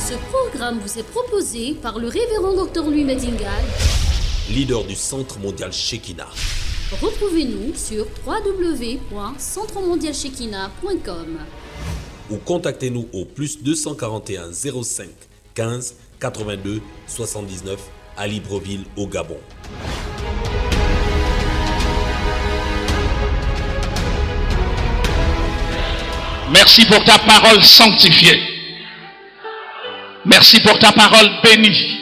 Ce programme vous est proposé par le révérend Dr Louis Medingal, leader du Centre mondial Shekinah. Retrouvez-nous sur www.centremondialshekinah.com ou contactez-nous au plus 241 05 15 82 79 à Libreville au Gabon. Merci pour ta parole sanctifiée. Merci pour ta parole bénie.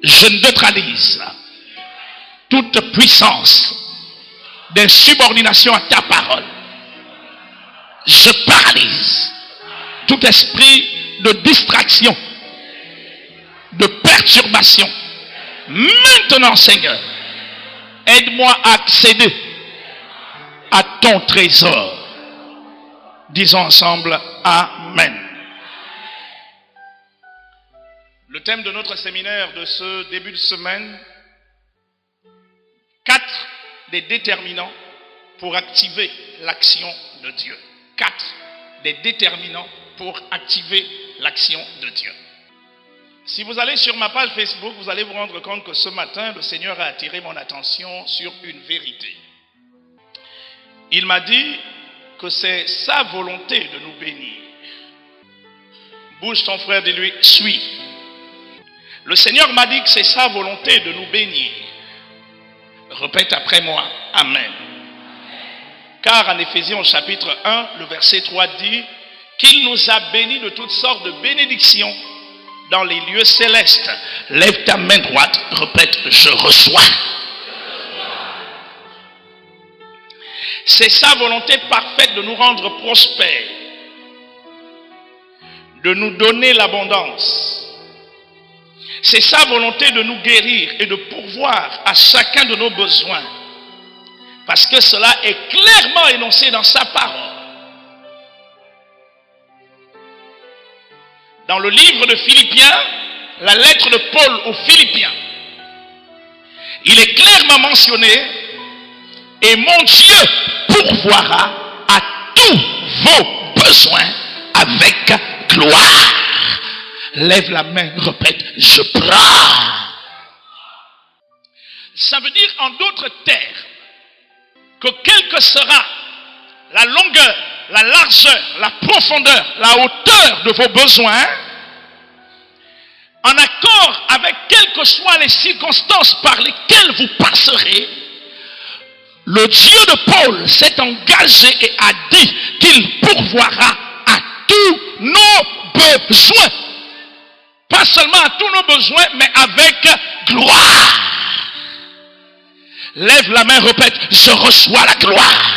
Je neutralise toute puissance d'insubordination à ta parole. Je paralyse tout esprit de distraction, de perturbation. Maintenant, Seigneur, aide-moi à accéder à ton trésor. Disons ensemble Amen. Le thème de notre séminaire de ce début de semaine, 4 des déterminants pour activer l'action de Dieu. 4 des déterminants pour activer l'action de Dieu. Si vous allez sur ma page Facebook, vous allez vous rendre compte que ce matin, le Seigneur a attiré mon attention sur une vérité. Il m'a dit que c'est sa volonté de nous bénir. Bouge ton frère, dis-lui, suis. Le Seigneur m'a dit que c'est sa volonté de nous bénir. Répète après moi, Amen. Car en Éphésiens chapitre 1, le verset 3 dit qu'il nous a bénis de toutes sortes de bénédictions dans les lieux célestes. Lève ta main droite, répète, je reçois. C'est sa volonté parfaite de nous rendre prospères, de nous donner l'abondance. C'est sa volonté de nous guérir et de pourvoir à chacun de nos besoins. Parce que cela est clairement énoncé dans sa parole. Dans le livre de Philippiens, la lettre de Paul aux Philippiens, il est clairement mentionné: et mon Dieu pourvoira à tous vos besoins avec gloire. Lève la main, répète, je prends. Ça veut dire en d'autres termes que quelle que sera la longueur, la largeur, la profondeur, la hauteur de vos besoins, en accord avec quelles que soient les circonstances par lesquelles vous passerez, le Dieu de Paul s'est engagé et a dit qu'il pourvoira à tous nos besoins. Pas seulement à tous nos besoins, mais avec gloire. Lève la main, répète, je reçois la gloire.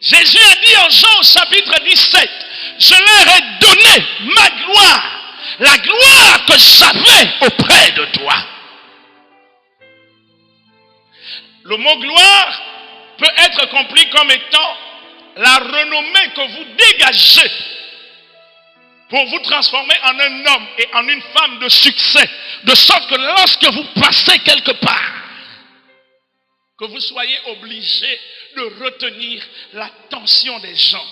Jésus a dit en Jean chapitre 17, je leur ai donné ma gloire, la gloire que j'avais auprès de toi. Le mot gloire peut être compris comme étant la renommée que vous dégagez pour vous transformer en un homme et en une femme de succès, de sorte que lorsque vous passez quelque part, que vous soyez obligé de retenir l'attention des gens.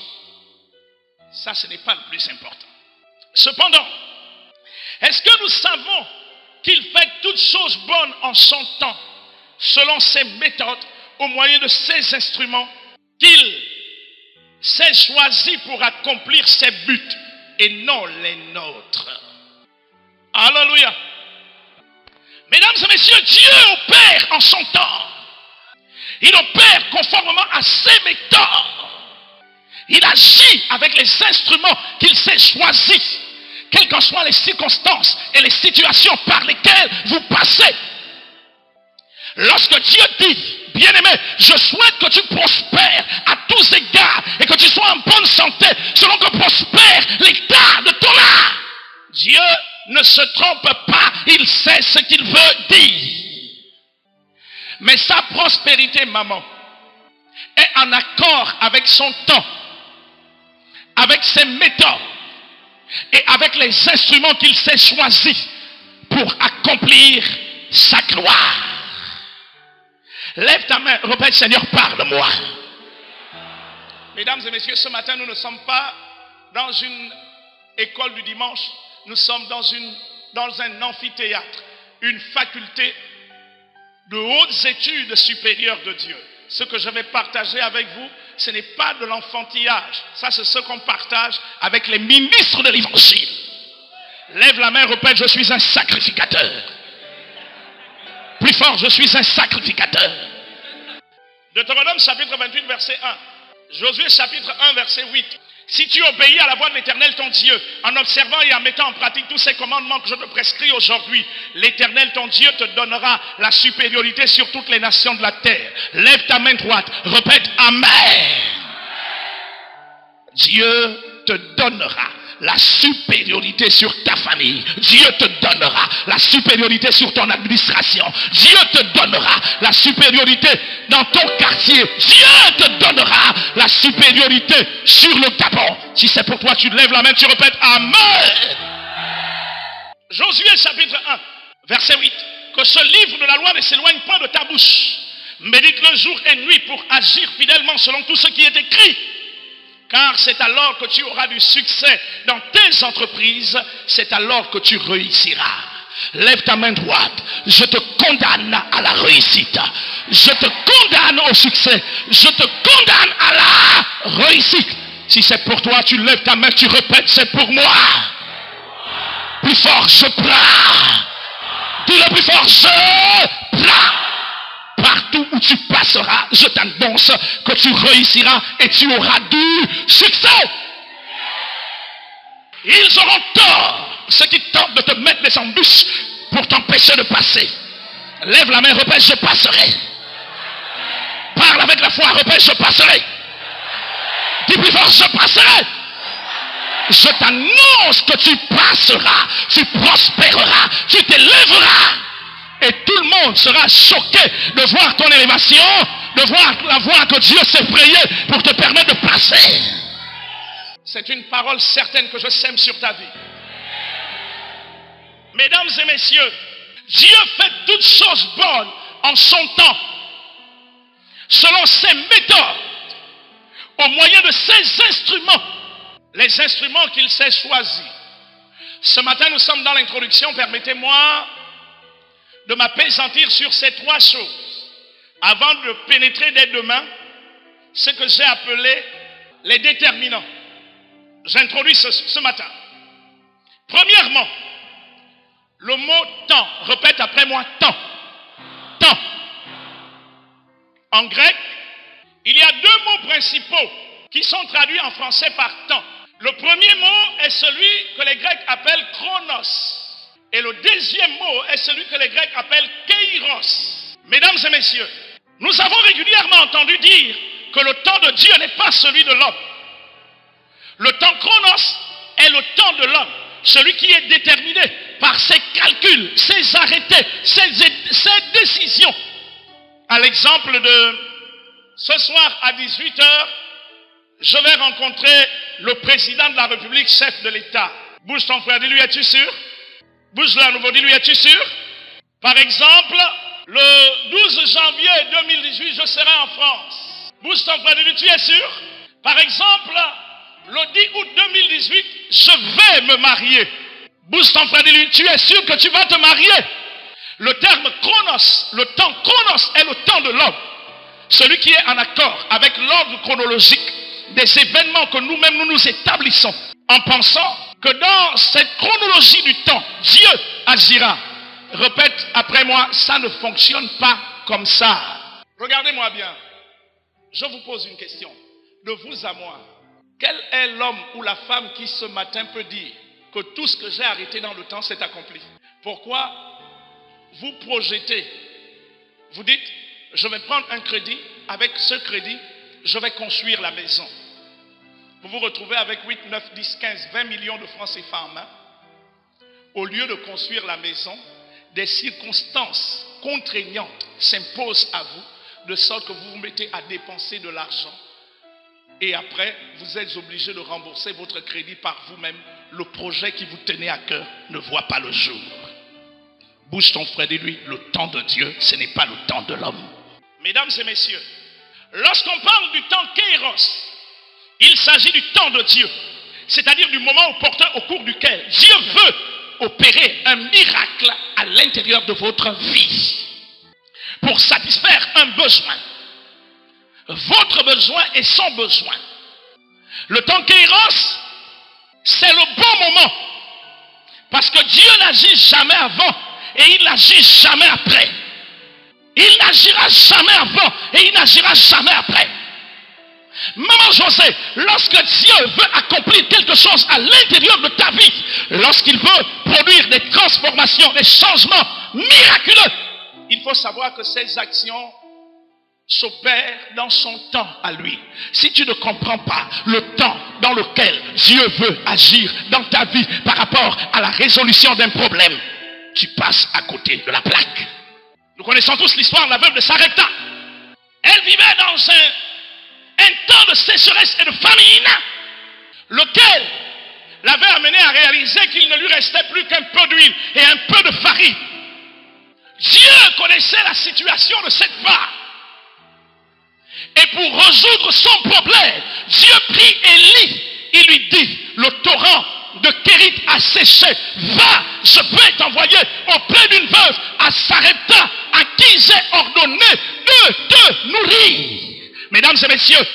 Ça, ce n'est pas le plus important. Cependant, est-ce que nous savons qu'il fait toutes choses bonnes en son temps, selon ses méthodes, au moyen de ses instruments, qu'il s'est choisi pour accomplir ses buts et non les nôtres? Alléluia. Mesdames et messieurs, Dieu opère en son temps. Il opère conformément à ses méthodes. Il agit avec les instruments qu'il s'est choisis, quelles qu'en soient les circonstances et les situations par lesquelles vous passez. Lorsque Dieu dit, bien-aimé, je souhaite que tu prospères à tous égards et que tu sois en bonne santé, selon que prospère l'état de ton âme, Dieu ne se trompe pas, il sait ce qu'il veut dire. Mais sa prospérité, maman, est en accord avec son temps, avec ses méthodes et avec les instruments qu'il s'est choisis pour accomplir sa gloire. Lève ta main, répète, Seigneur, parle-moi. Mesdames et messieurs, ce matin, nous ne sommes pas dans une école du dimanche, nous sommes dans un amphithéâtre, une faculté de hautes études supérieures de Dieu. Ce que je vais partager avec vous, ce n'est pas de l'enfantillage. Ça, c'est ce qu'on partage avec les ministres de l'évangile. Lève la main, répète, je suis un sacrificateur. Plus fort, je suis un sacrificateur. Deutéronome chapitre 28, verset 1. Josué chapitre 1, verset 8. Si tu obéis à la voix de l'Éternel ton Dieu, en observant et en mettant en pratique tous ces commandements que je te prescris aujourd'hui, l'Éternel ton Dieu te donnera la supériorité sur toutes les nations de la terre. Lève ta main droite, répète Amen. Dieu te donnera la supériorité sur ta famille. Dieu te donnera la supériorité sur ton administration. Dieu te donnera la supériorité dans ton quartier. Dieu te donnera la supériorité sur le Gabon. Si c'est pour toi, tu lèves la main, tu répètes Amen. Josué chapitre 1, verset 8. Que ce livre de la loi ne s'éloigne pas de ta bouche. Médite-le jour et nuit pour agir fidèlement selon tout ce qui est écrit. Car c'est alors que tu auras du succès dans tes entreprises, c'est alors que tu réussiras. Lève ta main droite, je te condamne à la réussite. Je te condamne au succès. Je te condamne à la réussite. Si c'est pour toi, tu lèves ta main, tu répètes, c'est pour moi. Plus fort, je prends. Dis-le plus fort, je prends. Partout où tu passeras, je t'annonce que tu réussiras et tu auras du succès. Ils auront tort, ceux qui tentent de te mettre des embûches pour t'empêcher de passer. Lève la main, répète, je passerai. Parle avec la foi, répète, je passerai. Dis plus fort, je passerai. Je t'annonce que tu passeras, tu prospéreras, tu t'élèveras. Et tout le monde sera choqué de voir ton élévation, de voir la voie que Dieu s'est frayée pour te permettre de passer. C'est une parole certaine que je sème sur ta vie. Mesdames et messieurs, Dieu fait toutes choses bonnes en son temps, selon ses méthodes, au moyen de ses instruments, les instruments qu'il s'est choisis. Ce matin, nous sommes dans l'introduction, permettez-moi de m'appesantir sur ces trois choses avant de pénétrer dès demain ce que j'ai appelé les déterminants. J'introduis ce matin. Premièrement, le mot temps. Répète après moi, temps. Temps. En grec, il y a deux mots principaux qui sont traduits en français par temps. Le premier mot est celui que les Grecs appellent chronos. Et le deuxième mot est celui que les Grecs appellent kairos. Mesdames et messieurs, nous avons régulièrement entendu dire que le temps de Dieu n'est pas celui de l'homme. Le temps chronos est le temps de l'homme, celui qui est déterminé par ses calculs, ses arrêtés, ses décisions. À l'exemple de ce soir à 18h, je vais rencontrer le président de la République, chef de l'État. Bouge ton frère, dis-lui, es-tu sûr? Bouge-le à nouveau, dis-lui, es-tu sûr? Par exemple, le 12 janvier 2018, je serai en France. Bouge ton frère, dis-lui, tu es sûr? Par exemple, le 10 août 2018, je vais me marier. Bouge ton frère, dis-lui, tu es sûr que tu vas te marier? Le terme chronos, le temps chronos est le temps de l'homme. Celui qui est en accord avec l'ordre chronologique des événements que nous-mêmes nous établissons en pensant que dans cette chronologie du temps, Dieu agira. Répète après moi, ça ne fonctionne pas comme ça. Regardez-moi bien. Je vous pose une question. De vous à moi, quel est l'homme ou la femme qui ce matin peut dire que tout ce que j'ai arrêté dans le temps s'est accompli? Pourquoi vous projetez? Vous dites, je vais prendre un crédit. Avec ce crédit, je vais construire la maison. Vous vous retrouvez avec 8, 9, 10, 15, 20 millions de francs CFA en main. Au lieu de construire la maison, des circonstances contraignantes s'imposent à vous, de sorte que vous vous mettez à dépenser de l'argent. Et après, vous êtes obligé de rembourser votre crédit par vous-même. Le projet qui vous tenait à cœur ne voit pas le jour. Bouge ton frère, dis-lui, le temps de Dieu, ce n'est pas le temps de l'homme. Mesdames et messieurs, lorsqu'on parle du temps kairos, Il s'agit du temps de Dieu, c'est-à-dire du moment opportun au cours duquel Dieu veut opérer un miracle à l'intérieur de votre vie pour satisfaire un besoin, votre besoin et son besoin. Le temps Kairos, c'est le bon moment parce que Dieu n'agit jamais avant et il n'agit jamais après. Il n'agira jamais avant et il n'agira jamais après. Maman José, lorsque Dieu veut accomplir quelque chose à l'intérieur de ta vie, lorsqu'il veut produire des transformations, des changements miraculeux, il faut savoir que ces actions s'opèrent dans son temps à lui. Si tu ne comprends pas le temps dans lequel Dieu veut agir dans ta vie par rapport à la résolution d'un problème, tu passes à côté de la plaque. Nous connaissons tous l'histoire de la veuve de Sarepta. Elle vivait dans un temps de sécheresse et de famine, lequel l'avait amené à réaliser qu'il ne lui restait plus qu'un peu d'huile et un peu de farine. Dieu connaissait la situation de cette femme. Et pour résoudre son problème, Dieu prit Élie. Il lui dit, le torrent de Kérit a séché. Va, je peux t'envoyer auprès d'une veuve à Sarepta à qui j'ai ordonné de te nourrir. Mesdames et messieurs,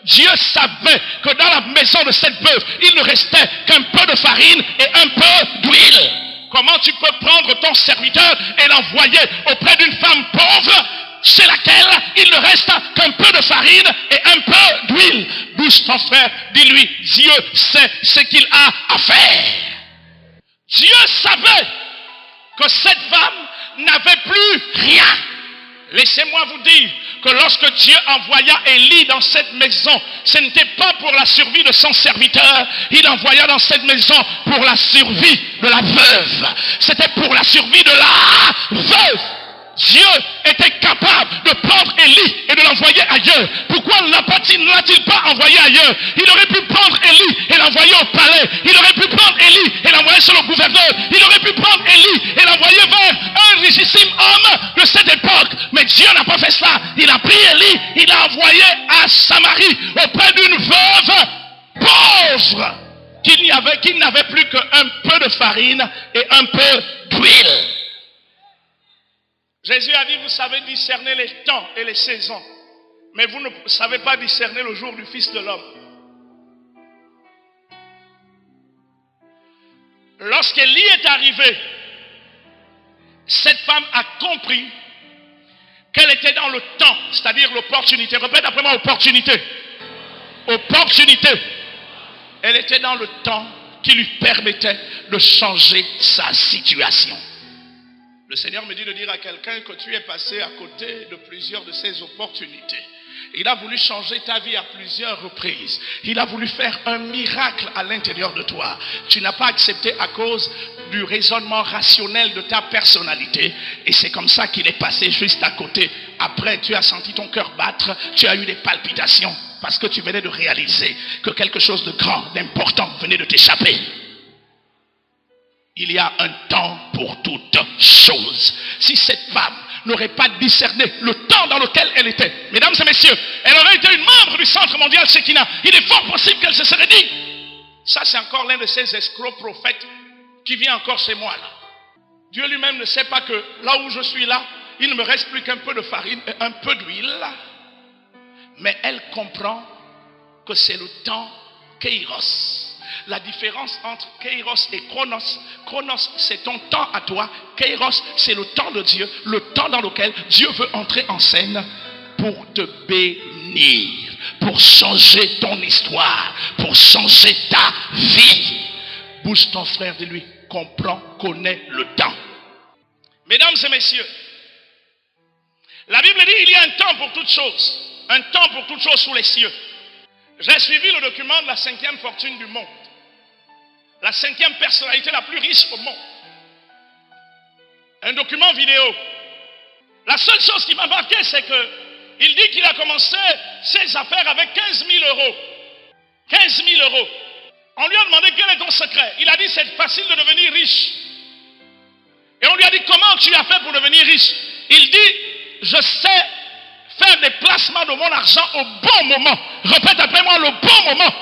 Dieu savait que dans la maison de cette veuve, il ne restait qu'un peu de farine et un peu d'huile. Comment tu peux prendre ton serviteur et l'envoyer auprès d'une femme pauvre chez laquelle il ne reste qu'un peu de farine et un peu d'huile? Bouge ton frère, dis-lui, Dieu sait ce qu'il a à faire. Dieu savait que cette femme n'avait plus rien. Laissez-moi vous dire que lorsque Dieu envoya Élie dans cette maison, ce n'était pas pour la survie de son serviteur, il envoya dans cette maison pour la survie de la veuve. C'était pour la survie de la veuve. Dieu était capable de prendre Élie et de l'envoyer ailleurs. Pourquoi ne l'a-t-il pas envoyé ailleurs? Il aurait pu prendre Élie et l'envoyer au palais. Il aurait pu prendre Élie et l'envoyer sur le gouverneur. Il aurait pu prendre Élie et l'envoyer vers un richissime homme de cette époque. Mais Dieu n'a pas fait cela. Il a pris Élie, il l'a envoyé à Samarie auprès d'une veuve pauvre qui n'avait plus qu'un peu de farine et un peu d'huile. Jésus a dit, vous savez discerner les temps et les saisons, mais vous ne savez pas discerner le jour du Fils de l'homme. Lorsqu'Élie est arrivé, cette femme a compris qu'elle était dans le temps, c'est-à-dire l'opportunité. Répète après moi, opportunité. Opportunité. Elle était dans le temps qui lui permettait de changer sa situation. Le Seigneur me dit de dire à quelqu'un que tu es passé à côté de plusieurs de ces opportunités. Il a voulu changer ta vie à plusieurs reprises. Il a voulu faire un miracle à l'intérieur de toi. Tu n'as pas accepté à cause du raisonnement rationnel de ta personnalité. Et c'est comme ça qu'il est passé juste à côté. Après, tu as senti ton cœur battre. Tu as eu des palpitations. Parce que tu venais de réaliser que quelque chose de grand, d'important venait de t'échapper. Il y a un temps pour toutes choses. Si cette femme n'aurait pas discerné le temps dans lequel elle était, mesdames et messieurs, elle aurait été une membre du Centre mondial Shekinah. Il est fort possible qu'elle se serait dit, ça c'est encore l'un de ces escrocs prophètes qui vient encore chez moi là. Dieu lui-même ne sait pas que là où je suis là, il ne me reste plus qu'un peu de farine et un peu d'huile. Mais elle comprend que c'est le temps Kairos. La différence entre Kairos et Chronos. Chronos, c'est ton temps à toi. Kairos, c'est le temps de Dieu. Le temps dans lequel Dieu veut entrer en scène pour te bénir. Pour changer ton histoire. Pour changer ta vie. Bouge ton frère de lui. Comprends, connais le temps. Mesdames et messieurs, la Bible dit il y a un temps pour toutes choses. Un temps pour toutes choses sous les cieux. J'ai suivi le document de la 5e fortune du monde. La 5e personnalité la plus riche au monde. Un document vidéo. La seule chose qui m'a marqué, c'est qu'il dit qu'il a commencé ses affaires avec 15 000 euros. 15 000 euros. On lui a demandé quel est ton secret. Il a dit c'est facile de devenir riche. Et on lui a dit comment tu as fait pour devenir riche. Il dit je sais faire des placements de mon argent au bon moment. Répète après moi, le bon moment.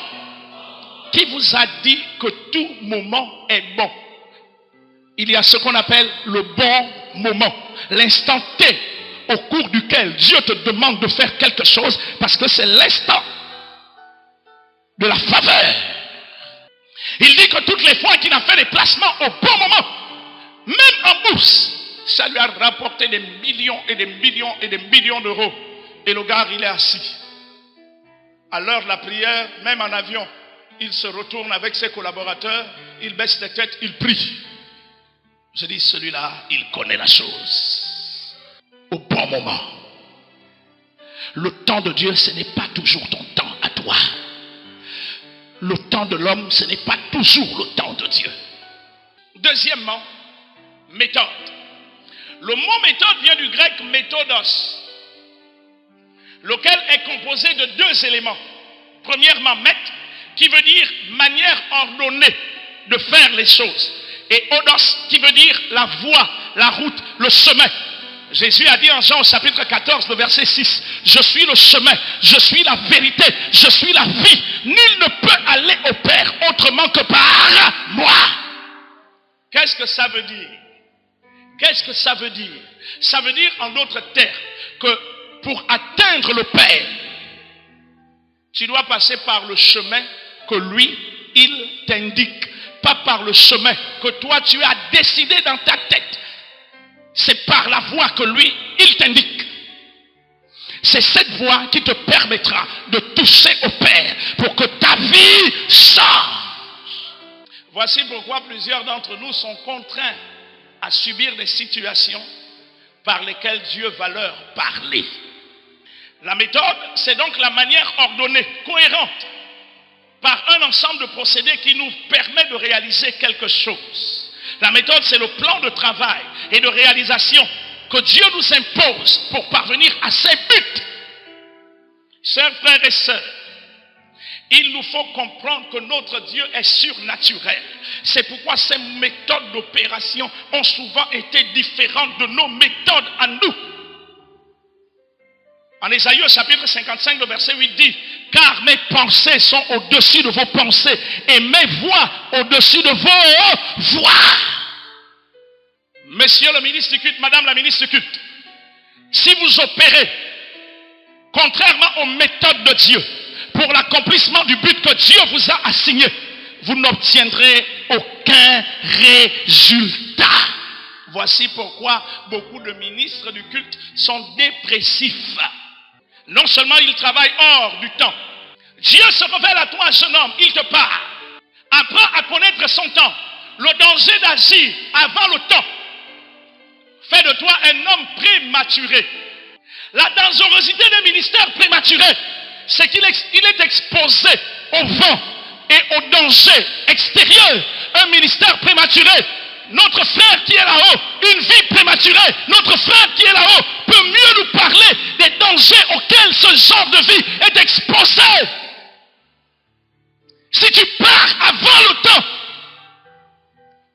Qui vous a dit que tout moment est bon? Il y a ce qu'on appelle le bon moment. L'instant T au cours duquel Dieu te demande de faire quelque chose parce que c'est l'instant de la faveur. Il dit que toutes les fois qu'il a fait des placements au bon moment, même en bourse, ça lui a rapporté des millions et des millions et des millions d'euros. Et le gars, il est assis. À l'heure de la prière, même en avion, il se retourne avec ses collaborateurs, il baisse la tête, il prie. Je dis, celui-là, il connaît la chose. Au bon moment. Le temps de Dieu, ce n'est pas toujours ton temps à toi. Le temps de l'homme, ce n'est pas toujours le temps de Dieu. Deuxièmement, méthode. Le mot méthode vient du grec méthodos, lequel est composé de deux éléments. Premièrement, mètre, qui veut dire manière ordonnée de faire les choses. Et odos, qui veut dire la voie, la route, le chemin. Jésus a dit en Jean au chapitre 14, le verset 6, « Je suis le chemin, je suis la vérité, je suis la vie. Nul ne peut aller au Père autrement que par moi. » Qu'est-ce que ça veut dire? Qu'est-ce que ça veut dire? Ça veut dire en d'autres termes que pour atteindre le Père, tu dois passer par le chemin que lui, il t'indique. Pas par le chemin que toi tu as décidé dans ta tête. C'est par la voie que lui, il t'indique. C'est cette voie qui te permettra de toucher au Père pour que ta vie change. Voici pourquoi plusieurs d'entre nous sont contraints à subir des situations par lesquelles Dieu va leur parler. La méthode, c'est donc la manière ordonnée, cohérente, par un ensemble de procédés qui nous permet de réaliser quelque chose. La méthode, c'est le plan de travail et de réalisation que Dieu nous impose pour parvenir à ses buts. Chers frères et sœurs, il nous faut comprendre que notre Dieu est surnaturel. C'est pourquoi ces méthodes d'opération ont souvent été différentes de nos méthodes à nous. En Ésaïe chapitre 55, le verset 8 dit, « Car mes pensées sont au-dessus de vos pensées et mes voix au-dessus de vos voix. » Monsieur le ministre du culte, madame la ministre du culte, si vous opérez contrairement aux méthodes de Dieu pour l'accomplissement du but que Dieu vous a assigné, vous n'obtiendrez aucun résultat. Voici pourquoi beaucoup de ministres du culte sont dépressifs. Non seulement ils travaillent hors du temps. Dieu se révèle à toi, jeune homme, il te parle. Apprends à connaître son temps. Le danger d'agir avant le temps fait de toi un homme prématuré. La dangerosité des ministères prématurés, c'est qu'il est exposé au vent et au danger extérieur. Un ministère prématuré, notre frère qui est là-haut, une vie prématurée, notre frère qui est là-haut peut mieux nous parler des dangers auxquels ce genre de vie est exposé. Si tu pars avant le temps,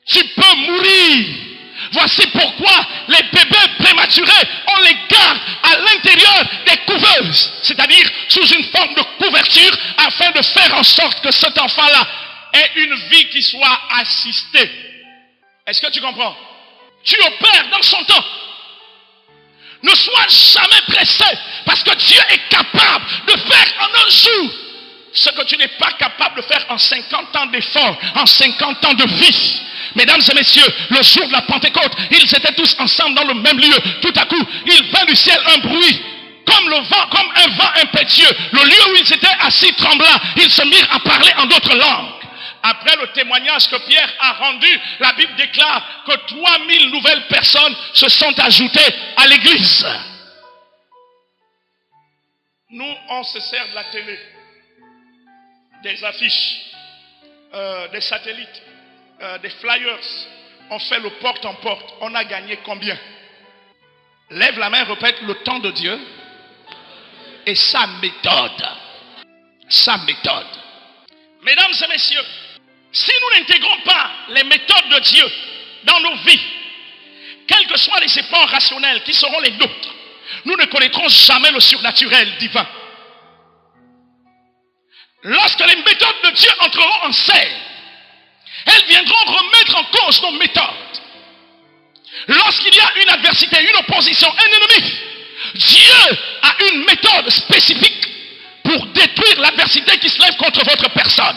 tu peux mourir. Voici pourquoi les bébés prématurés, on les garde à l'intérieur des couveuses, c'est-à-dire sous une forme de couverture, afin de faire en sorte que cet enfant-là ait une vie qui soit assistée. Est-ce que tu comprends? Tu opères dans son temps. Ne sois jamais pressé, parce que Dieu est capable de faire en un jour ce que tu n'es pas capable de faire en 50 ans d'effort, en 50 ans de vie. Mesdames et messieurs, le jour de la Pentecôte, ils étaient tous ensemble dans le même lieu. Tout à coup, il vint du ciel un bruit, comme le vent, comme un vent impétueux. Le lieu où ils étaient assis trembla. Ils se mirent à parler en d'autres langues. Après le témoignage que Pierre a rendu, la Bible déclare que 3000 nouvelles personnes se sont ajoutées à l'église. Nous, on se sert de la télé, des affiches, des satellites, des flyers. On fait le porte en porte. On a gagné combien? Lève la main, répète, le temps de Dieu et sa méthode. Sa méthode. Mesdames et messieurs, si nous n'intégrons pas les méthodes de Dieu dans nos vies, quels que soient les efforts rationnels qui seront les nôtres, nous ne connaîtrons jamais le surnaturel divin. Lorsque les méthodes de Dieu entreront en scène, elles viendront remettre en cause nos méthodes. Lorsqu'il y a une adversité, une opposition, un ennemi, Dieu a une méthode spécifique pour détruire l'adversité qui se lève contre votre personne.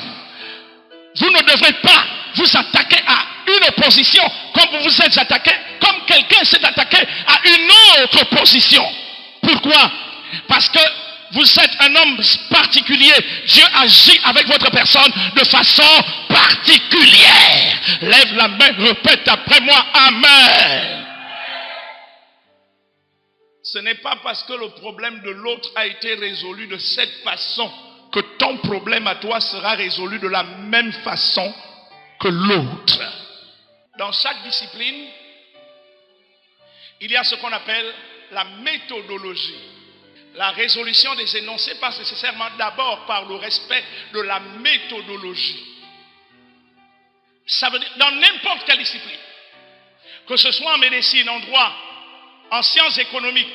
Vous ne devrez pas vous attaquer à une opposition comme vous vous êtes attaqué, comme quelqu'un s'est attaqué à une autre opposition. Pourquoi? Parce que vous êtes un homme particulier. Dieu agit avec votre personne de façon particulière. Lève la main, répète après moi, Amen. Ce n'est pas parce que le problème de l'autre a été résolu de cette façon que ton problème à toi sera résolu de la même façon que l'autre. Dans chaque discipline, il y a ce qu'on appelle la méthodologie. La résolution des énoncés passe nécessairement d'abord par le respect de la méthodologie. Ça veut dire, dans n'importe quelle discipline, que ce soit en médecine, en droit, en sciences économiques,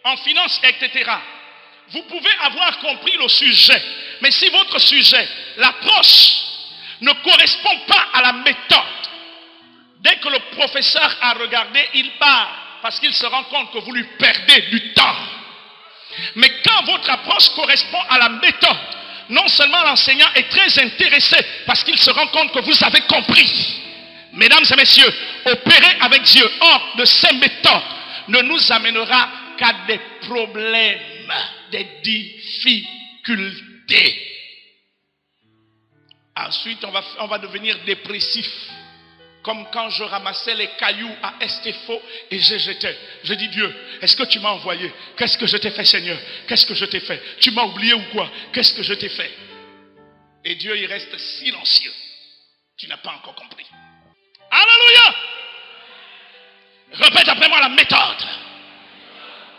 en finance, etc., vous pouvez avoir compris le sujet, mais si votre sujet, l'approche, ne correspond pas à la méthode, dès que le professeur a regardé, il part, parce qu'il se rend compte que vous lui perdez du temps. Mais quand votre approche correspond à la méthode, non seulement l'enseignant est très intéressé parce qu'il se rend compte que vous avez compris. Mesdames et messieurs, opérer avec Dieu hors de ces méthodes ne nous amènera qu'à des problèmes, des difficultés. Ensuite, on va devenir dépressif. Comme quand je ramassais les cailloux à Estéphos et je jetais. Je dis, Dieu, est-ce que tu m'as envoyé? Qu'est-ce que je t'ai fait, Seigneur? Qu'est-ce que je t'ai fait? Tu m'as oublié ou quoi? Qu'est-ce que je t'ai fait? Et Dieu, il reste silencieux. Tu n'as pas encore compris. Alléluia! Répète après moi la méthode.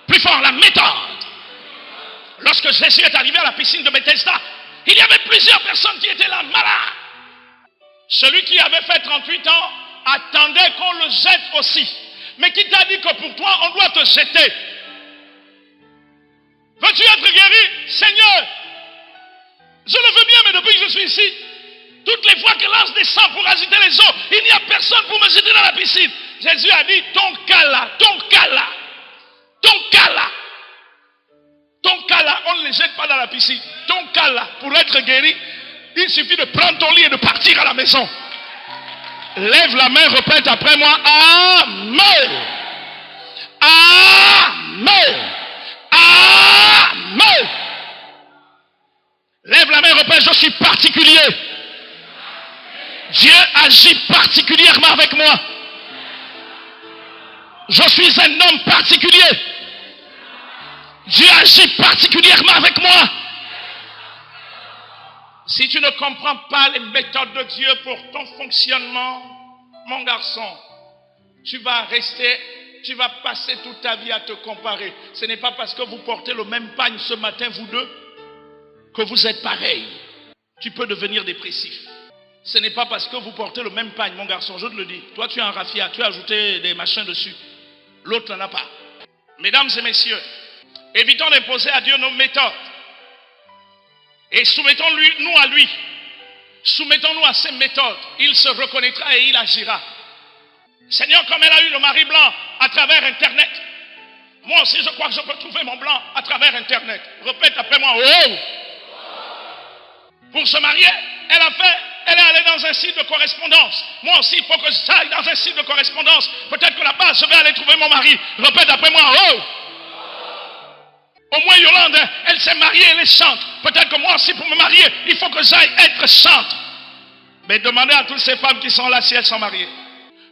Plus fort, la méthode. Lorsque Jésus est arrivé à la piscine de Bethesda, il y avait plusieurs personnes qui étaient là, malades. Celui qui avait fait 38 ans attendait qu'on le jette aussi. Mais qui t'a dit que pour toi, on doit te jeter? Veux-tu être guéri? Seigneur, je le veux bien, mais depuis que je suis ici, toutes les fois que l'ange descend pour agiter les eaux, il n'y a personne pour me jeter dans la piscine. Jésus a dit, ton cas là, ton cas là, ton cas là, ton cas là, on ne les jette pas dans la piscine. Ton cas là, pour être guéri, il suffit de prendre ton lit et de partir à la maison. Lève la main, répète après moi. Amen. Amen. Amen. Lève la main, répète, je suis particulier. Dieu agit particulièrement avec moi. Je suis un homme particulier. Dieu agit particulièrement avec moi. Si tu ne comprends pas les méthodes de Dieu pour ton fonctionnement, mon garçon, tu vas passer toute ta vie à te comparer. Ce n'est pas parce que vous portez le même pagne ce matin, vous deux, que vous êtes pareils. Tu peux devenir dépressif. Ce n'est pas parce que vous portez le même pagne, mon garçon, je te le dis. Toi, tu es un raffia, tu as ajouté des machins dessus. L'autre n'en a pas. Mesdames et messieurs, évitons d'imposer à Dieu nos méthodes. Et soumettons-nous à lui. Soumettons-nous à ses méthodes. Il se reconnaîtra et il agira. Seigneur, comme elle a eu le mari blanc à travers Internet, moi aussi je crois que je peux trouver mon blanc à travers Internet. Répète après moi. Oh! Pour se marier, elle est allée dans un site de correspondance. Moi aussi, il faut que j'aille dans un site de correspondance. Peut-être que là-bas, je vais aller trouver mon mari. Répète après moi. Oh! Au moins, Yolande, elle s'est mariée, elle est chante. Peut-être que moi aussi, pour me marier, il faut que j'aille être chante. Mais demandez à toutes ces femmes qui sont là si elles sont mariées.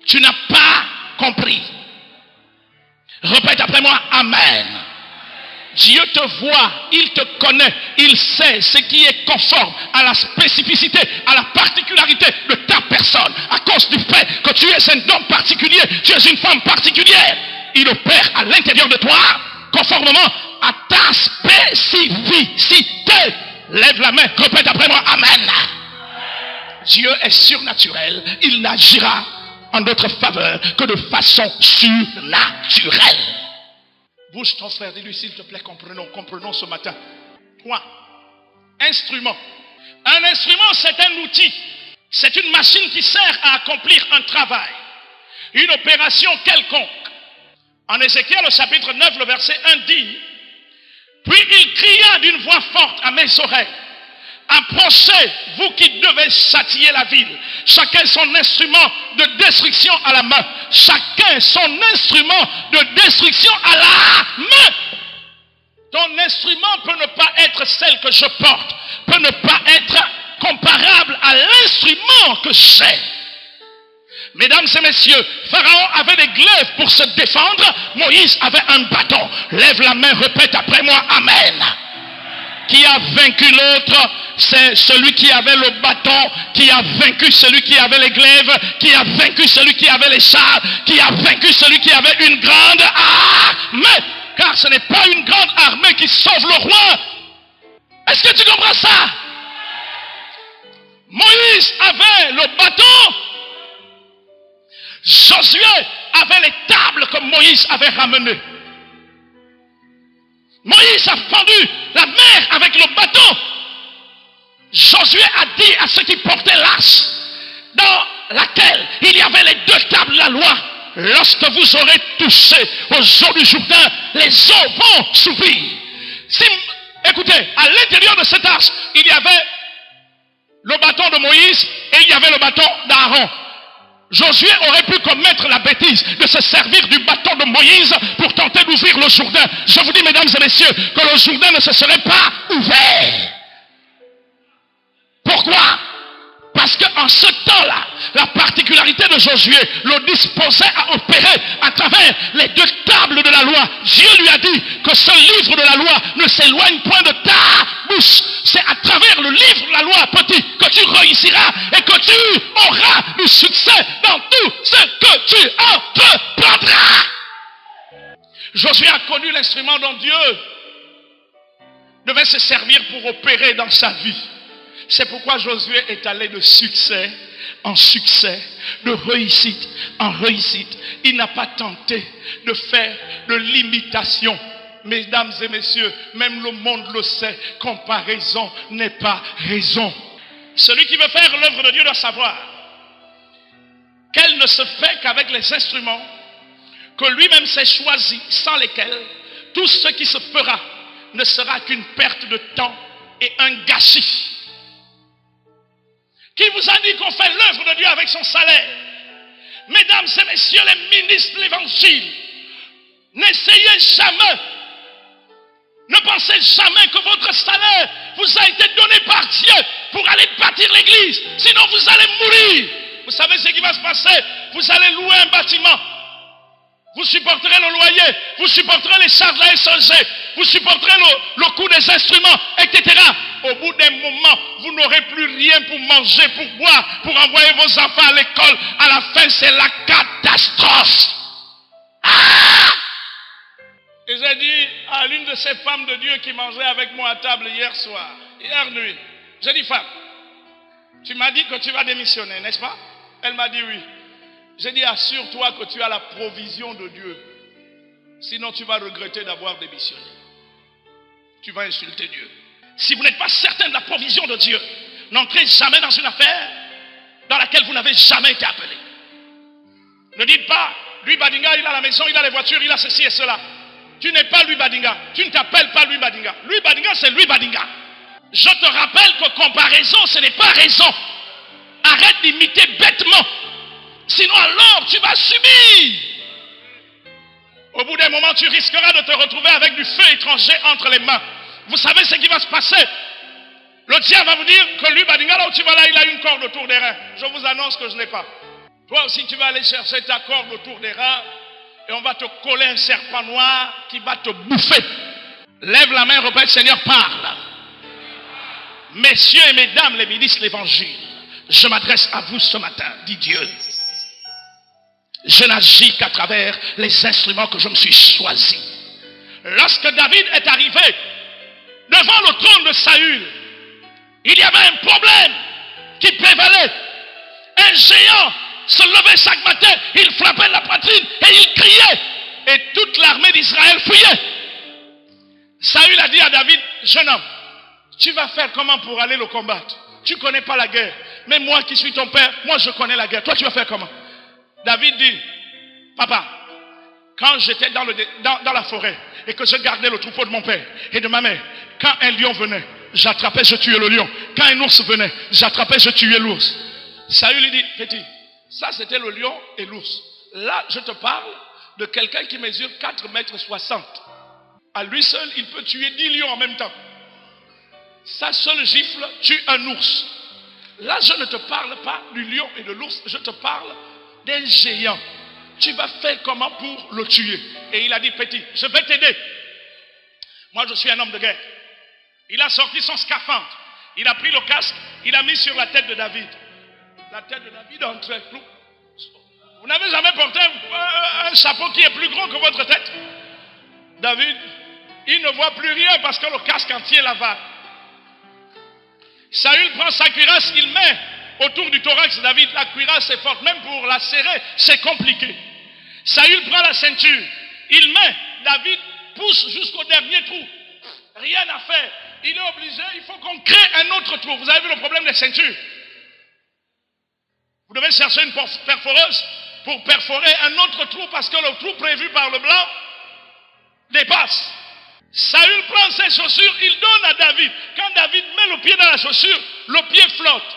Tu n'as pas compris. Répète après moi, Amen. Dieu te voit, il te connaît, il sait ce qui est conforme à la spécificité, à la particularité de ta personne. À cause du fait que tu es un homme particulier, tu es une femme particulière. Il opère à l'intérieur de toi, conformément à ta spécificité. Lève la main, répète après moi, Amen. Dieu est surnaturel, il n'agira en notre faveur que de façon surnaturelle. Bouge ton frère, dis-lui s'il te plaît, comprenons ce matin. Point. Instrument. Un instrument, c'est un outil. C'est une machine qui sert à accomplir un travail, une opération quelconque. En Ézéchiel, au chapitre 9, le verset 1 dit, « Puis il cria d'une voix forte à mes oreilles, approchez, vous qui devez châtier la ville, chacun son instrument de destruction à la main, chacun son instrument de destruction à la main. » Ton instrument peut ne pas être celle que je porte, peut ne pas être comparable à l'instrument que j'ai. Mesdames et messieurs, Pharaon avait des glaives pour se défendre, Moïse avait un bâton. Lève la main, répète après moi, Amen. Qui a vaincu l'autre? C'est celui qui avait le bâton, qui a vaincu celui qui avait les glaives, qui a vaincu celui qui avait les chars, qui a vaincu celui qui avait une grande armée. Car ce n'est pas une grande armée qui sauve le roi. Est-ce que tu comprends ça? Moïse avait le bâton. Josué avait les tables que Moïse avait ramenées. Moïse a fendu la mer avec le bâton. Josué a dit à ceux qui portaient l'arche, dans laquelle il y avait les deux tables de la loi, lorsque vous aurez touché aux eaux du Jourdain, les eaux vont s'ouvrir. Écoutez, à l'intérieur de cette arche, il y avait le bâton de Moïse et il y avait le bâton d'Aaron. Josué aurait pu commettre la bêtise de se servir du bâton de Moïse pour tenter d'ouvrir le Jourdain. Je vous dis, mesdames et messieurs, que le Jourdain ne se serait pas ouvert. Pourquoi? Parce qu'en ce temps-là, la particularité de Josué le disposait à opérer à travers les deux tables de la loi. Dieu lui a dit que ce livre de la loi ne s'éloigne point de ta bouche. C'est à travers le livre de la loi, petit, que tu réussiras et que tu auras du succès dans tout ce que tu entreprendras. Josué a connu l'instrument dont Dieu devait se servir pour opérer dans sa vie. C'est pourquoi Josué est allé de succès en succès, de réussite en réussite. Il n'a pas tenté de faire de l'imitation. Mesdames et messieurs, même le monde le sait, comparaison n'est pas raison. Celui qui veut faire l'œuvre de Dieu doit savoir qu'elle ne se fait qu'avec les instruments que lui-même s'est choisi, sans lesquels tout ce qui se fera ne sera qu'une perte de temps et un gâchis. Qui vous a dit qu'on fait l'œuvre de Dieu avec son salaire? Mesdames et messieurs les ministres de l'évangile, n'essayez jamais, ne pensez jamais que votre salaire vous a été donné par Dieu pour aller bâtir l'église. Sinon vous allez mourir. Vous savez ce qui va se passer? Vous allez louer un bâtiment. Vous supporterez le loyer, vous supporterez les charges de la SOG, vous supporterez le coût des instruments, etc. Au bout d'un moment, vous n'aurez plus rien pour manger, pour boire, pour envoyer vos enfants à l'école. À la fin, c'est la catastrophe. Ah! Et j'ai dit à l'une de ces femmes de Dieu qui mangeait avec moi à table hier nuit, j'ai dit, femme, tu m'as dit que tu vas démissionner, n'est-ce pas? Elle m'a dit oui. J'ai dit, assure-toi que tu as la provision de Dieu. Sinon, tu vas regretter d'avoir démissionné. Tu vas insulter Dieu. Si vous n'êtes pas certain de la provision de Dieu, n'entrez jamais dans une affaire dans laquelle vous n'avez jamais été appelé. Ne dites pas, lui Badinga, il a la maison, il a les voitures, il a ceci et cela. Tu n'es pas lui Badinga. Tu ne t'appelles pas lui Badinga. Lui Badinga, c'est lui Badinga. Je te rappelle que comparaison, ce n'est pas raison. Arrête d'imiter bêtement. Sinon alors tu vas subir. Au bout d'un moment, tu risqueras de te retrouver avec du feu étranger entre les mains. Vous savez ce qui va se passer? Le diable va vous dire que lui, Badinga, là où tu vas là, il a une corde autour des reins. Je vous annonce que je n'ai pas. Toi aussi, tu vas aller chercher ta corde autour des reins et on va te coller un serpent noir qui va te bouffer. Lève la main, répète, Seigneur, parle. Messieurs et mesdames les ministres de l'évangile, je m'adresse à vous ce matin, dit Dieu. Je n'agis qu'à travers les instruments que je me suis choisi. Lorsque David est arrivé devant le trône de Saül, il y avait un problème qui prévalait. Un géant se levait chaque matin, il frappait la poitrine et il criait. et toute l'armée d'Israël fuyait. Saül a dit à David, jeune homme, tu vas faire comment pour aller le combattre? Tu ne connais pas la guerre. Mais moi qui suis ton père, moi je connais la guerre. Toi tu vas faire comment? David dit, papa, quand j'étais dans la forêt et que je gardais le troupeau de mon père et de ma mère, quand un lion venait, j'attrapais, je tuais le lion. Quand un ours venait, j'attrapais, je tuais l'ours. Saül lui dit, petit, ça c'était le lion et l'ours. Là, je te parle de quelqu'un qui mesure 4,60 mètres. À lui seul, il peut tuer 10 lions en même temps. Sa seule gifle tue un ours. Là, je ne te parle pas du lion et de l'ours, je te parle d'un géant. Tu vas faire comment pour le tuer? Et il a dit, petit, je vais t'aider. Moi, je suis un homme de guerre. Il a sorti son scaphandre. Il a pris le casque, il a mis sur la tête de David. La tête de David en très flou. Vous n'avez jamais porté un chapeau qui est plus gros que votre tête? David, il ne voit plus rien parce que le casque entier l'avale. Saül prend sa cuirasse, il met autour du thorax de David. La cuirasse est forte, même pour la serrer, c'est compliqué. Saül prend la ceinture, il met, David pousse jusqu'au dernier trou. Rien à faire. Il est obligé, il faut qu'on crée un autre trou. Vous avez vu le problème des ceintures? Vous devez chercher une perforeuse pour perforer un autre trou parce que le trou prévu par le blanc dépasse. Saül prend ses chaussures, il donne à David. Quand David met le pied dans la chaussure, le pied flotte.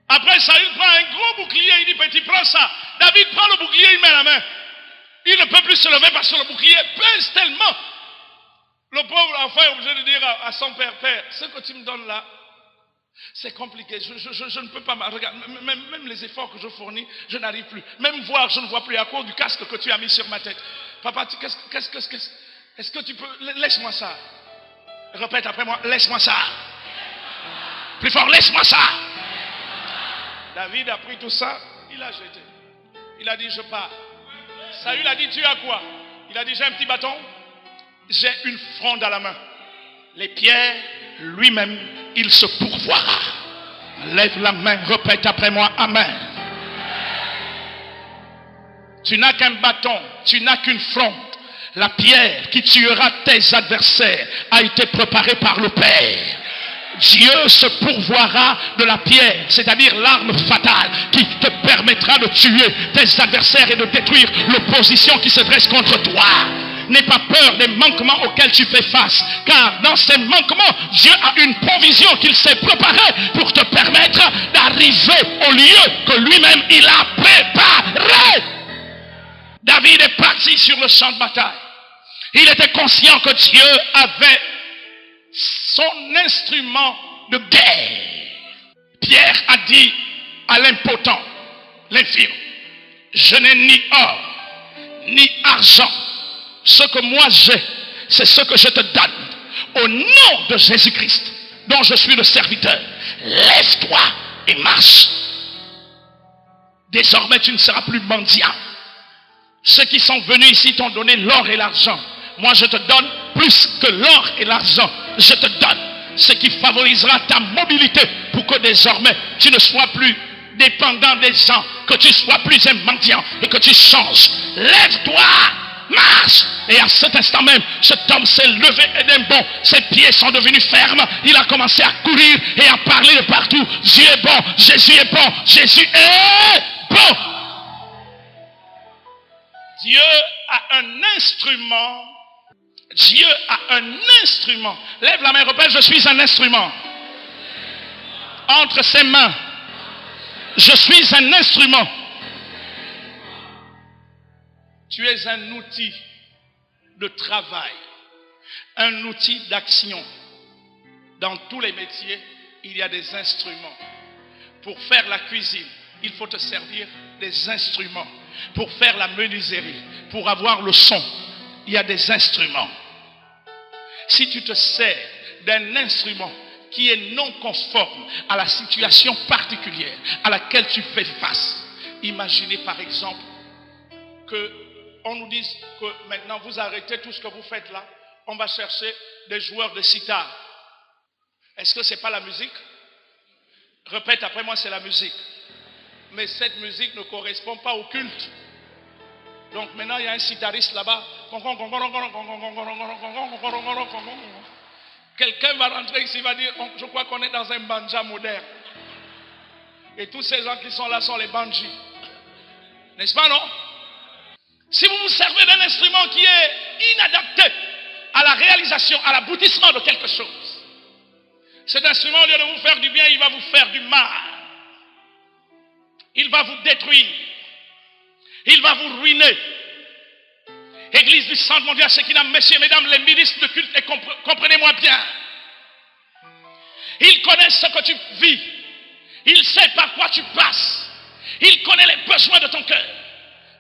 Après, Saül prend un gros bouclier, il dit, petit, prends ça. David prend le bouclier, il met la main. Il ne peut plus se lever parce que le bouclier pèse tellement. Le pauvre enfant est obligé de dire à son père, père, ce que tu me donnes là, c'est compliqué. Je ne peux pas, regarde, même les efforts que je fournis, je n'arrive plus. Même voir, je ne vois plus à cause du casque que tu as mis sur ma tête. Papa, est-ce que tu peux... Laisse-moi ça. Répète après moi, laisse-moi ça. Plus fort, laisse-moi ça. David a pris tout ça, il a jeté. Il a dit, je pars. Saül a dit, tu as quoi? Il a dit, j'ai un petit bâton, j'ai une fronde à la main. Les pierres, lui-même, il se pourvoira. Lève la main, répète après moi, amen. Tu n'as qu'un bâton, tu n'as qu'une fronde. La pierre qui tuera tes adversaires a été préparée par le Père. Dieu se pourvoira de la pierre, c'est-à-dire l'arme fatale qui te permettra de tuer tes adversaires et de détruire l'opposition qui se dresse contre toi. N'aie pas peur des manquements auxquels tu fais face, car dans ces manquements, Dieu a une provision qu'il s'est préparée pour te permettre d'arriver au lieu que lui-même il a préparé. David est parti sur le champ de bataille. Il était conscient que Dieu avait son instrument de guerre. Pierre a dit à l'impotent, l'infirme, je n'ai ni or, ni argent. Ce que moi j'ai, c'est ce que je te donne. Au nom de Jésus-Christ, dont je suis le serviteur, lève-toi et marche. Désormais, tu ne seras plus mendiant. Ceux qui sont venus ici t'ont donné l'or et l'argent. Moi, je te donne plus que l'or et l'argent. Je te donne ce qui favorisera ta mobilité pour que désormais, tu ne sois plus dépendant des gens, que tu sois plus un mendiant et que tu changes. Lève-toi, marche. Et à cet instant même, cet homme s'est levé et d'un bond, ses pieds sont devenus fermes. Il a commencé à courir et à parler de partout. Dieu est bon, Jésus est bon, Jésus est bon. Dieu a un instrument. Dieu a un instrument. Lève la main, répète, je suis un instrument. Entre ses mains, je suis un instrument. Tu es un outil de travail, un outil d'action. Dans tous les métiers, il y a des instruments. Pour faire la cuisine, il faut te servir des instruments. Pour faire la menuiserie, pour avoir le son, il y a des instruments. Si tu te sers d'un instrument qui est non conforme à la situation particulière à laquelle tu fais face, imaginez par exemple que on nous dise que maintenant vous arrêtez tout ce que vous faites là, on va chercher des joueurs de sitar. Est-ce que ce n'est pas la musique? Répète après moi, c'est la musique. Mais cette musique ne correspond pas au culte. Donc maintenant, il y a un sitariste là-bas. Quelqu'un va rentrer ici, va dire, je crois qu'on est dans un banja moderne. Et tous ces gens qui sont là sont les banjis. N'est-ce pas, non? Si vous vous servez d'un instrument qui est inadapté à la réalisation, à l'aboutissement de quelque chose, cet instrument, au lieu de vous faire du bien, il va vous faire du mal. Il va vous détruire. Il va vous ruiner. Église du Centre mondial, Shekinah, messieurs, mesdames, les ministres de culte, et comprenez-moi bien. Il connaît ce que tu vis. Il sait par quoi tu passes. Il connaît les besoins de ton cœur.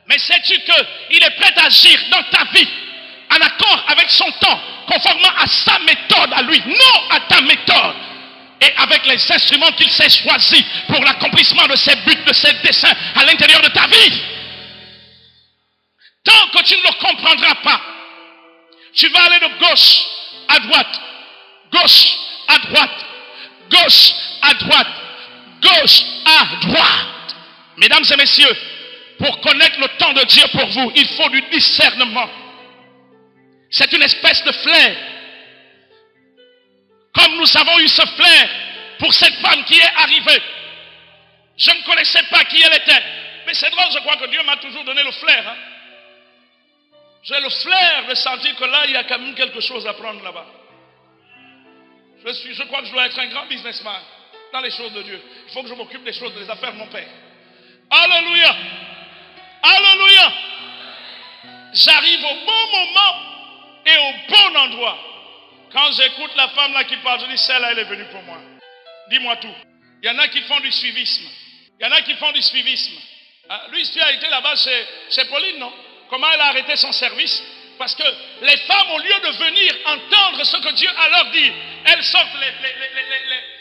Mais sais-tu qu'il est prêt à agir dans ta vie en accord avec son temps, conformément à sa méthode à lui, non à ta méthode, et avec les instruments qu'il s'est choisis pour l'accomplissement de ses buts, de ses desseins à l'intérieur de ta vie. Tant que tu ne le comprendras pas, tu vas aller de gauche à droite, gauche à droite, gauche à droite, gauche à droite. Mesdames et messieurs, pour connaître le temps de Dieu pour vous, il faut du discernement. C'est une espèce de flair. Comme nous avons eu ce flair pour cette femme qui est arrivée. Je ne connaissais pas qui elle était. Mais c'est drôle, je crois que Dieu m'a toujours donné le flair. Hein? J'ai le flair de sentir que là, il y a quand même quelque chose à prendre là-bas. Je crois que je dois être un grand businessman dans les choses de Dieu. Il faut que je m'occupe des choses, des affaires de mon Père. Alléluia! Alléluia! J'arrive au bon moment et au bon endroit. Quand j'écoute la femme là qui parle, je dis, celle-là, elle est venue pour moi. Dis-moi tout. Il y en a qui font du suivisme. Il y en a qui font du suivisme. Lui, tu as été là-bas chez Pauline, non? Comment elle a arrêté son service? Parce que les femmes, au lieu de venir entendre ce que Dieu a leur dit, elles sortent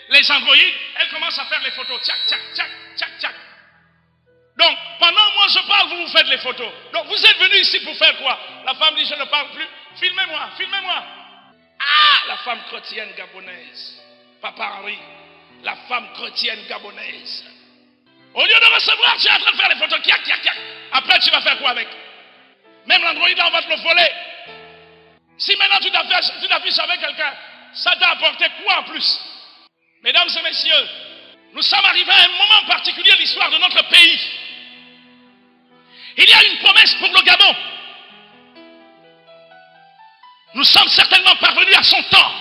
les androïdes, elles commencent à faire les photos. Tchac, tchac, tchac, tchac, tchac. Donc, pendant moi je parle, vous faites les photos. Donc, vous êtes venus ici pour faire quoi? La femme dit, je ne parle plus. Filmez-moi, filmez-moi. Ah, la femme chrétienne gabonaise. Papa Henri, la femme chrétienne gabonaise. Au lieu de recevoir, tu es en train de faire les photos. Kiak, kiak, kiak. Après, tu vas faire quoi avec? Même l'androïde, on va te le voler. Si maintenant tu t'affiches avec quelqu'un, ça t'a apporté quoi en plus? Mesdames et messieurs, nous sommes arrivés à un moment particulier de l'histoire de notre pays. Il y a une promesse pour le Gabon. Nous sommes certainement parvenus à son temps.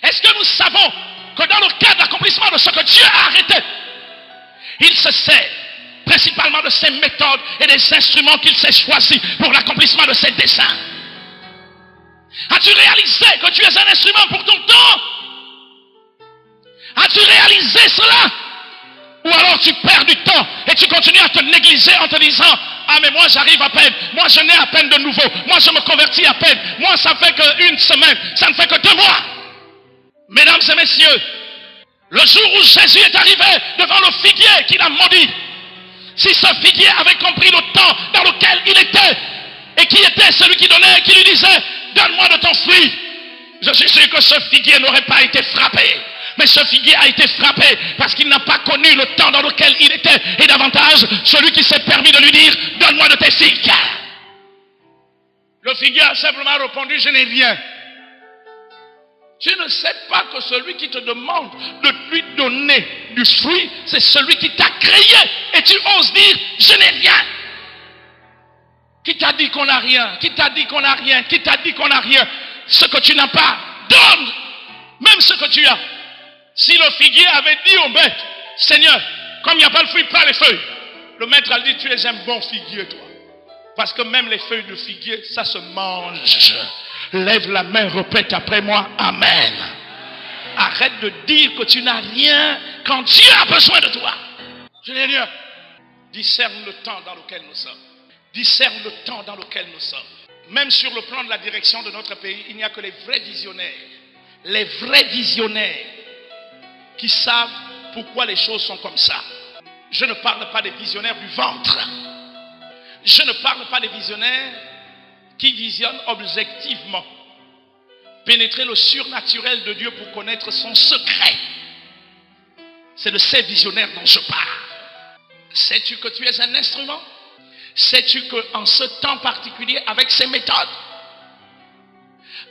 Est-ce que nous savons que dans le cadre d'accomplissement de ce que Dieu a arrêté, il se sert principalement de ses méthodes et des instruments qu'il s'est choisis pour l'accomplissement de ses desseins? As-tu réalisé que tu es un instrument pour ton temps? As-tu réalisé cela? Ou alors tu perds du temps et tu continues à te négliger en te disant, ah mais moi j'arrive à peine, moi je nais à peine de nouveau, moi je me convertis à peine, moi ça fait qu'une semaine, ça ne fait que 2 mois. Mesdames et messieurs, le jour où Jésus est arrivé devant le figuier qu'il a maudit, si ce figuier avait compris le temps dans lequel il était, et qui était celui qui donnait, qui lui disait, donne-moi de ton fruit, je suis sûr que ce figuier n'aurait pas été frappé. Mais ce figuier a été frappé parce qu'il n'a pas connu le temps dans lequel il était. Et davantage, celui qui s'est permis de lui dire, donne-moi de tes figues. Le figuier a simplement répondu, je n'ai rien. Tu ne sais pas que celui qui te demande de lui donner du fruit, c'est celui qui t'a créé. Et tu oses dire, je n'ai rien. Qui t'a dit qu'on n'a rien? Qui t'a dit qu'on n'a rien? Qui t'a dit qu'on n'a rien? Ce que tu n'as pas, donne même ce que tu as. Si le figuier avait dit au maître, Seigneur, comme il n'y a pas de fruit, prends les feuilles. Le maître a dit, tu es un bon figuier, toi. Parce que même les feuilles de figuier, ça se mange. Lève la main, répète après moi, Amen. Arrête de dire que tu n'as rien quand Dieu a besoin de toi. Je n'ai rien. Discerne le temps dans lequel nous sommes. Discerne le temps dans lequel nous sommes. Même sur le plan de la direction de notre pays, il n'y a que les vrais visionnaires. Les vrais visionnaires qui savent pourquoi les choses sont comme ça. Je ne parle pas des visionnaires du ventre. Je ne parle pas des visionnaires qui visionnent objectivement. Pénétrer le surnaturel de Dieu pour connaître son secret. C'est de ces visionnaires dont je parle. Sais-tu que tu es un instrument? Sais-tu qu'en ce temps particulier, avec ses méthodes,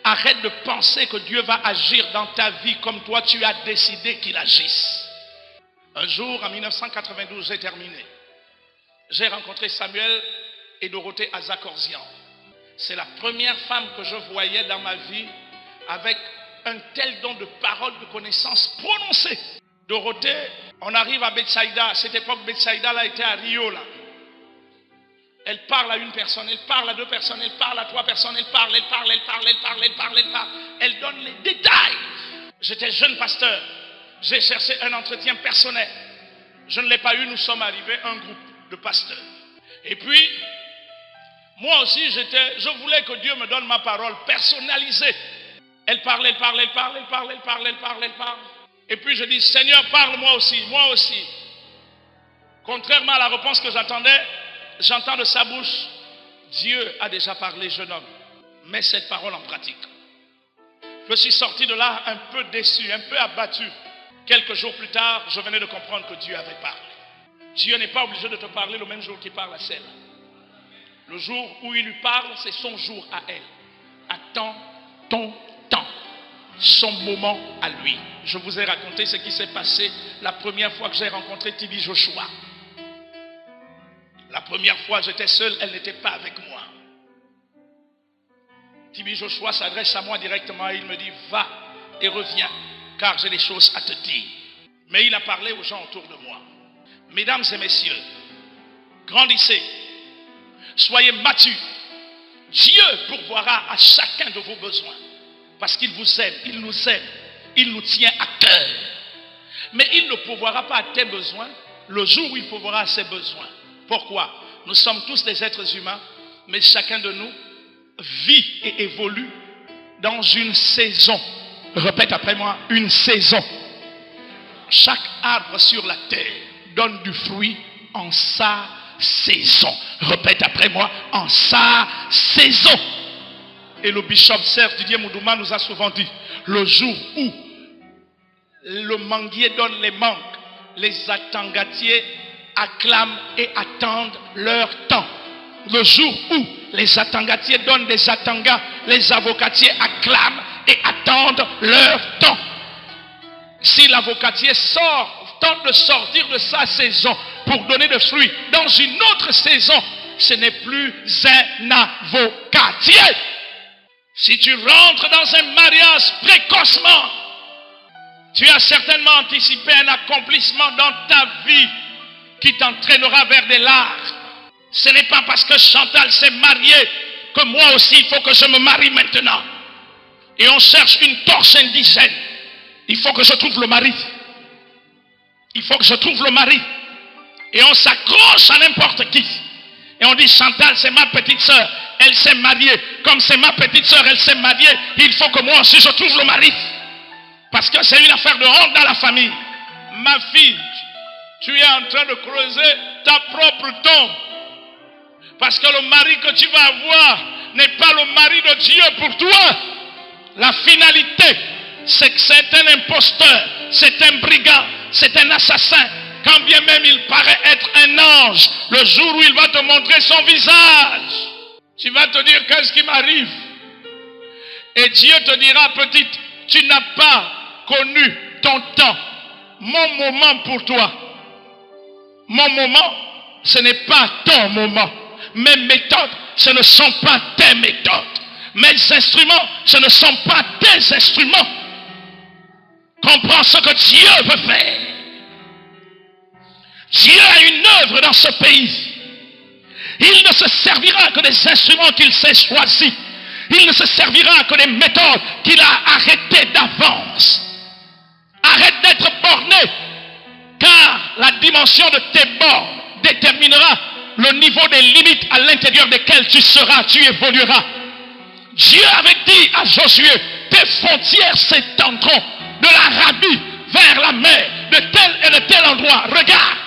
arrête de penser que Dieu va agir dans ta vie comme toi tu as décidé qu'il agisse. Un jour, en 1992, j'ai terminé. J'ai rencontré Samuel et Dorothée Azakorzian. C'est la première femme que je voyais dans ma vie avec un tel don de parole, de connaissances prononcées. Dorothée, on arrive à Bethsaïda. À cette époque, Bethsaïda là, était à Rio. Là. Elle parle à une personne, elle parle à deux personnes, elle parle à trois personnes, elle parle. Elle donne les détails. J'étais jeune pasteur. J'ai cherché un entretien personnel. Je ne l'ai pas eu, nous sommes arrivés un groupe de pasteurs. Et puis, moi aussi, je voulais que Dieu me donne ma parole personnalisée. Elle parle. Et puis je dis, Seigneur, parle-moi aussi, moi aussi. Contrairement à la réponse que j'attendais, j'entends de sa bouche, Dieu a déjà parlé, jeune homme. Mets cette parole en pratique. Je suis sorti de là un peu déçu, un peu abattu. Quelques jours plus tard, je venais de comprendre que Dieu avait parlé. Dieu n'est pas obligé de te parler le même jour qu'il parle à celle. Le jour où il lui parle, c'est son jour à elle. Attends ton temps, son moment à lui. Je vous ai raconté ce qui s'est passé la première fois que j'ai rencontré Tibi Joshua. La première fois, j'étais seul, elle n'était pas avec moi. Tibi Joshua s'adresse à moi directement et il me dit, va et reviens, car j'ai des choses à te dire. Mais il a parlé aux gens autour de moi. Mesdames et messieurs, grandissez, soyez matures. Dieu pourvoira à chacun de vos besoins. Parce qu'il vous aime, il nous aime, il nous tient à cœur. Mais il ne pourvoira pas à tes besoins le jour où il pourvoira à ses besoins. Pourquoi? Nous sommes tous des êtres humains, mais chacun de nous vit et évolue dans une saison. Répète après moi, une saison. Chaque arbre sur la terre donne du fruit en sa saison. Répète après moi, en sa saison. Et le bishop Serge Didier Moudouma nous a souvent dit, le jour où le manguier donne les mangues, les atangatiers acclament et attendent leur temps. Le jour où les atangatiers donnent des atangas, les avocatiers acclament et attendent leur temps. Si l'avocatier tente de sortir de sa saison pour donner des fruits dans une autre saison, ce n'est plus un avocatier. Si tu rentres dans un mariage précocement, tu as certainement anticipé un accomplissement dans ta vie qui t'entraînera vers des larmes. Ce n'est pas parce que Chantal s'est mariée que moi aussi il faut que je me marie maintenant. Et on cherche une torche indigène. Il faut que je trouve le mari. Il faut que je trouve le mari. Et on s'accroche à n'importe qui. Et on dit, Chantal, c'est ma petite soeur. Elle s'est mariée. Comme c'est ma petite soeur, elle s'est mariée. Il faut que moi aussi je trouve le mari. Parce que c'est une affaire de honte dans la famille. Ma fille, tu es en train de creuser ta propre tombe. Parce que le mari que tu vas avoir n'est pas le mari de Dieu pour toi. La finalité, c'est que c'est un imposteur, c'est un brigand, c'est un assassin. Quand bien même il paraît être un ange, le jour où il va te montrer son visage, tu vas te dire, qu'est-ce qui m'arrive? Et Dieu te dira, petite, tu n'as pas connu ton temps. Mon moment pour toi. Mon moment, ce n'est pas ton moment. Mes méthodes, ce ne sont pas tes méthodes. Mes instruments, ce ne sont pas tes instruments. Comprends ce que Dieu veut faire. Dieu a une œuvre dans ce pays. Il ne se servira que des instruments qu'il s'est choisis. Il ne se servira que des méthodes qu'il a arrêtées d'avance. Arrête d'être borné, car la dimension de tes bornes déterminera le niveau des limites à l'intérieur desquelles tu seras, tu évolueras. Dieu avait dit à Josué, tes frontières s'étendront de l'Arabie vers la mer, de tel et de tel endroit. Regarde,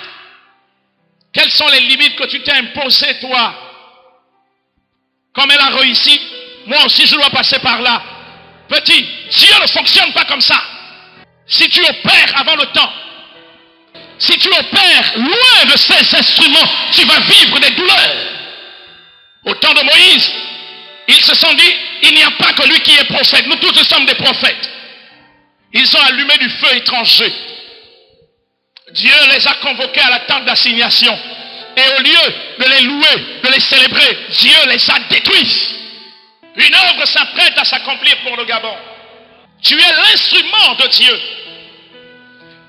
quelles sont les limites que tu t'es imposées, toi? Comme elle a réussi, moi aussi je dois passer par là. Petit, Dieu ne fonctionne pas comme ça. Si tu opères avant le temps, si tu opères loin de ces instruments, tu vas vivre des douleurs. Au temps de Moïse, ils se sont dit, il n'y a pas que lui qui est prophète. Nous tous nous sommes des prophètes. Ils ont allumé du feu étranger. Dieu les a convoqués à la tente d'assignation. Et au lieu de les louer, de les célébrer, Dieu les a détruits. Une œuvre s'apprête à s'accomplir pour le Gabon. Tu es l'instrument de Dieu.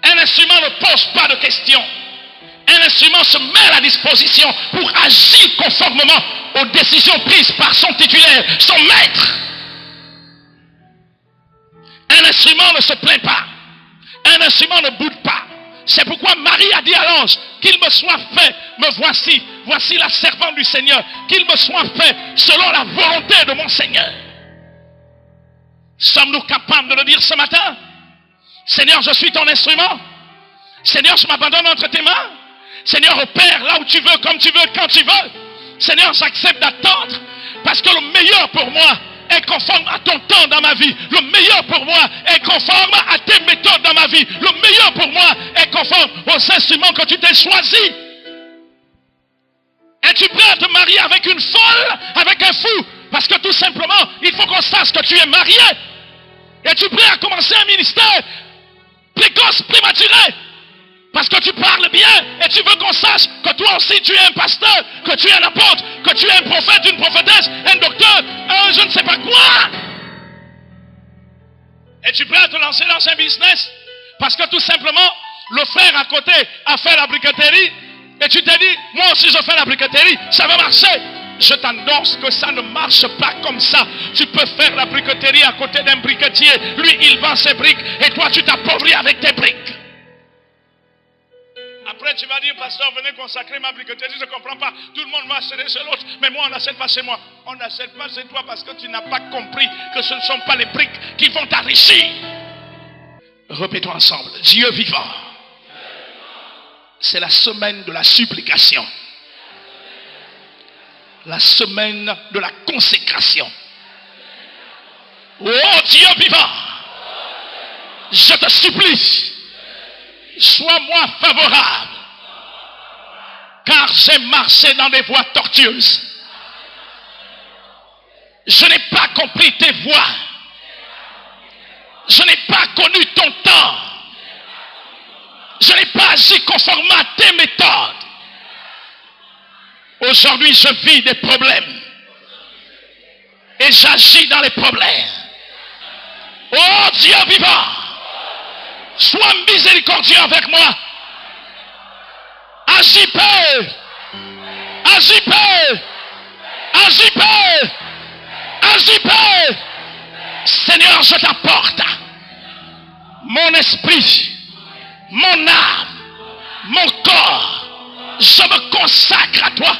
Un instrument ne pose pas de questions. Un instrument se met à la disposition pour agir conformément aux décisions prises par son titulaire, son maître. Un instrument ne se plaint pas. Un instrument ne boude pas. C'est pourquoi Marie a dit à l'ange, qu'il me soit fait, me voici, voici la servante du Seigneur, qu'il me soit fait selon la volonté de mon Seigneur. Sommes-nous capables de le dire ce matin? Seigneur, je suis ton instrument. Seigneur, je m'abandonne entre tes mains. Seigneur, opère là où tu veux, comme tu veux, quand tu veux. Seigneur, j'accepte d'attendre parce que le meilleur pour moi est conforme à ton temps dans ma vie. Le meilleur pour moi est conforme à tes méthodes dans ma vie. Le meilleur pour moi est conforme aux instruments que tu t'es choisis. Es-tu prêt à te marier avec une folle, avec un fou? Parce que tout simplement, il faut qu'on sache que tu es marié. Es-tu prêt à commencer un ministère précoce, prématuré? Parce que tu parles bien et tu veux qu'on sache que toi aussi tu es un pasteur, que tu es un apôtre, que tu es un prophète, une prophétesse, un docteur, un je ne sais pas quoi. Es-tu prêt à te lancer dans un business? Parce que tout simplement, le frère à côté a fait la briqueterie et tu t'es dit, moi aussi je fais la briqueterie, ça va marcher. Je t'annonce que ça ne marche pas comme ça. Tu peux faire la briqueterie à côté d'un briquetier. Lui, il vend ses briques et toi, tu t'appauvris avec tes briques. Après, tu vas dire, pasteur, venez consacrer ma briqueterie. Je ne comprends pas. Tout le monde va acheter chez l'autre. Mais moi, on n'achète pas chez moi. On n'achète pas chez toi parce que tu n'as pas compris que ce ne sont pas les briques qui vont t'enrichir. Répétons ensemble. Dieu vivant. C'est la semaine de la supplication. La semaine de la consécration. Oh Dieu vivant. Je te supplie. Sois-moi favorable, car j'ai marché dans des voies tortueuses. Je n'ai pas compris tes voies. Je n'ai pas connu ton temps. Je n'ai pas agi conformément à tes méthodes. Aujourd'hui, je vis des problèmes. Et j'agis dans les problèmes. Oh Dieu vivant. Sois miséricordieux avec moi. Agis peu. Agis peu. Agis peu. Agis peu. Seigneur, je t'apporte mon esprit, mon âme, mon corps. Je me consacre à toi.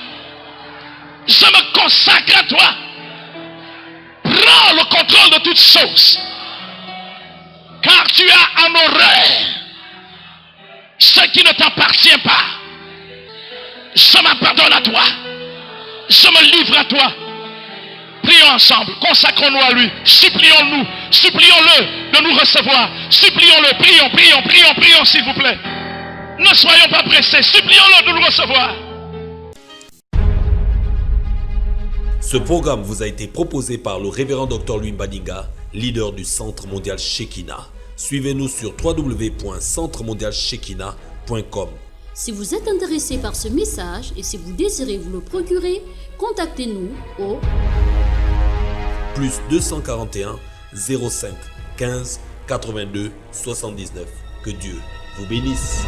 Je me consacre à toi. Prends le contrôle de toutes choses. Car tu as en horreur ce qui ne t'appartient pas. Je m'abandonne à toi. Je me livre à toi. Prions ensemble. Consacrons-nous à lui. Supplions-nous. Supplions-le de nous recevoir. Supplions-le. Prions s'il vous plaît. Ne soyons pas pressés. Supplions-le de nous recevoir. Ce programme vous a été proposé par le révérend Dr Louis Mbadinga, leader du Centre mondial Shekinah. Suivez-nous sur www.centremondialshekinah.com. Si vous êtes intéressé par ce message et si vous désirez vous le procurer, contactez-nous au plus 241 05 15 82 79. Que Dieu vous bénisse.